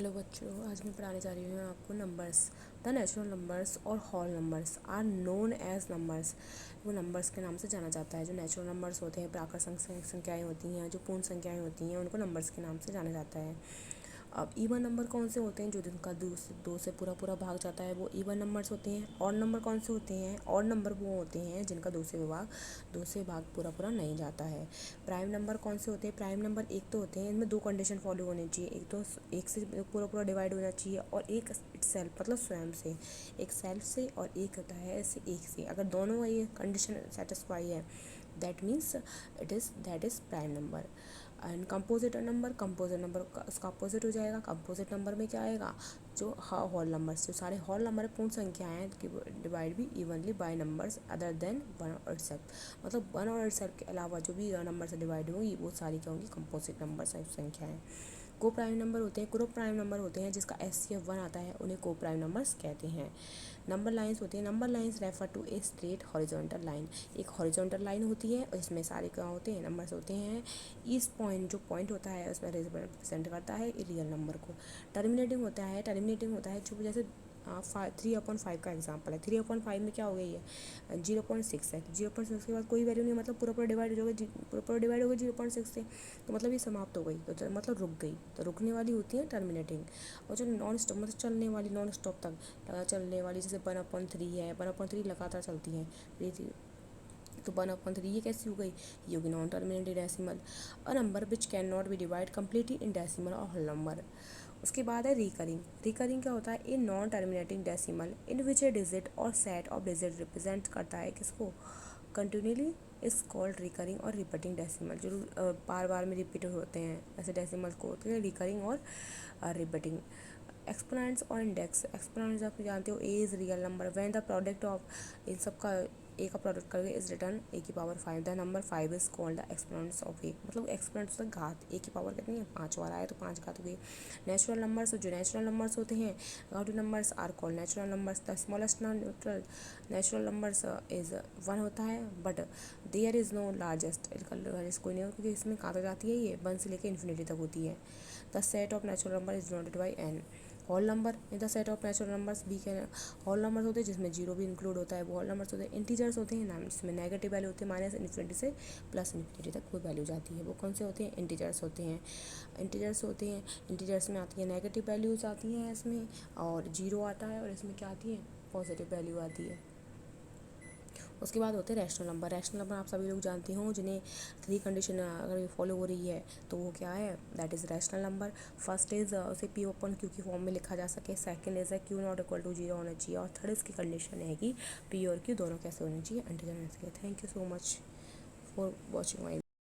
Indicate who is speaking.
Speaker 1: Hello बच्चों, आज मैं पढ़ाने जा रही हूँ आपको नंबर्स। द नेचुरल नंबर्स और whole numbers are known as numbers. वो नंबर्स के नाम से जाना जाता है। जो नेचुरल नंबर्स होते हैं, प्राकृतिक संख्याएं होती हैं, जो पूर्ण संख्याएं होती हैं, उनको नंबर्स के नाम से जाना जाता है। अब इवन नंबर कौन से होते हैं? जो जिनका दो से पूरा पूरा भाग जाता है वो इवन नंबर्स होते हैं। ऑड नंबर कौन से होते हैं? ऑड नंबर वो होते हैं जिनका दो से भाग पूरा पूरा नहीं जाता है। प्राइम नंबर कौन से होते हैं? प्राइम नंबर एक तो होते हैं, इनमें दो कंडीशन फॉलो होनी चाहिए। एक तो एक से पूरा पूरा डिवाइड होना चाहिए और एक सेल्फ मतलब स्वयं से, एक सेल्फ से और एक होता है ऐसे एक से। अगर दोनों ये कंडीशन सेटिस्फाई है that is prime number. And composite number का उसका अपोजिट हो जाएगा। कंपोजिट नंबर में क्या आएगा? जो होल नंबर्स, जो सारे होल नंबर पूर्ण संख्याएं हैं कि डिवाइड भी evenly by numbers other than one और सेल्फ। मतलब वन और सेल्फ के अलावा जो भी नंबर से डिवाइड होंगी वो सारी क्या होंगी? कंपोजिट नंबर संख्याएं। को प्राइम नंबर होते हैं, ग्रुप प्राइम नंबर होते हैं जिसका SCF 1 आता है, उन्हें को प्राइम नंबर्स कहते हैं। नंबर लाइंस होती हैं। Number lines refer to a straight horizontal line. एक हॉरिजॉन्टल लाइन होती है और इसमें सारे क्या होते हैं? नंबर्स होते हैं। इस पॉइंट जो पॉइंट होता है उसमें रिप्रेजेंट करता है रियल नंबर को। टर्मिनेटिंग होता है जो जैसे 3/5 का एग्जाम्पल है। 3/5 में क्या हो गई है? 0.6 है। 0.6 के बाद कोई वैल्यू नहीं, मतलब पूरा पूरा डिवाइड हो गया, पूरा पूरा डिवाइड हो गया 0.6 से, तो मतलब ये समाप्त हो गई, तो मतलब रुक गई। तो रुकने वाली होती है टर्मिनेटिंग। और जो नॉन स्टॉप मतलब चलने वाली, नॉन स्टॉप तक चलने वाली, जैसे 1/3 है, 1/3 लगातार चलती है, तो 1/3 ये कैसी हो गई? ये होगी non terminated decimal. A number which can not be divide completely in decimal और होल नंबर। उसके बाद है रिकरिंग क्या होता है? A non terminating decimal in which A digit और सेट ऑफ डिजिट रिप्रेजेंट करता है किसको? कंटिन्यूली इज कॉल्ड रिकरिंग और रिपीटिंग डेसिमल। जो बार बार में रिपीट होते हैं ऐसे डेसिमल्स को होते हैं रिकरिंग और रिपीटिंग। एक्सपोनेंट्स और इंडेक्स। एक्सपोनेंट्स आप जानते हो, a is real number when the product of इन सब का ए का प्रोडक्ट करके is return a⁵ the number 5 is called the exponents of a. मतलब एक्सपोनेंट्स का घात, ए की पावर कितनी है? 5 बार आए तो 5 घात हो गई। नेचुरल नंबर्स, जो नेचुरल नंबर्स होते हैं, गाउडी numbers are called natural numbers. The smallest natural numbers is 1 होता है, but there is no largest, largest कोई नहीं हो क्योंकि इसमें कहाँ तक जाती है? ये 1 से लेकर इन्फिनिटी तक होती है। The set of natural number is denoted by n। Whole number in the set of natural numbers बी के होल नंबर्स होते हैं जिसमें जीरो भी इंक्लूड होता है, वो होल नंबर्स होते हैं। इंटीजर्स होते हैं नाम जिसमें नेगेटिव वैल्यू होती है, माइनस इन्फिनिटी से प्लस इन्फिनिटी तक कोई वैल्यू जाती है, वो कौन से होते हैं? इंटीजर्स होते हैं। इंटीजर्स में आती है नेगेटिव वैल्यूज आती हैं इसमें, और जीरो आता है, और इसमें क्या आती है? पॉजिटिव वैल्यू आती है। उसके बाद होते हैं रैशनल नंबर। रैशनल नंबर आप सभी लोग जानते हो, जिन्हें 3 कंडीशन अगर फॉलो हो रही है तो वो क्या है? That is rational number. First is उसे P/Q की फॉर्म में लिखा जा सके। Second is Q not equal to 0 होना चाहिए। और थर्ड इसकी कंडीशन है कि P और Q दोनों कैसे होने चाहिए? इंटीजर होने चाहिए। Thank you so much for watching my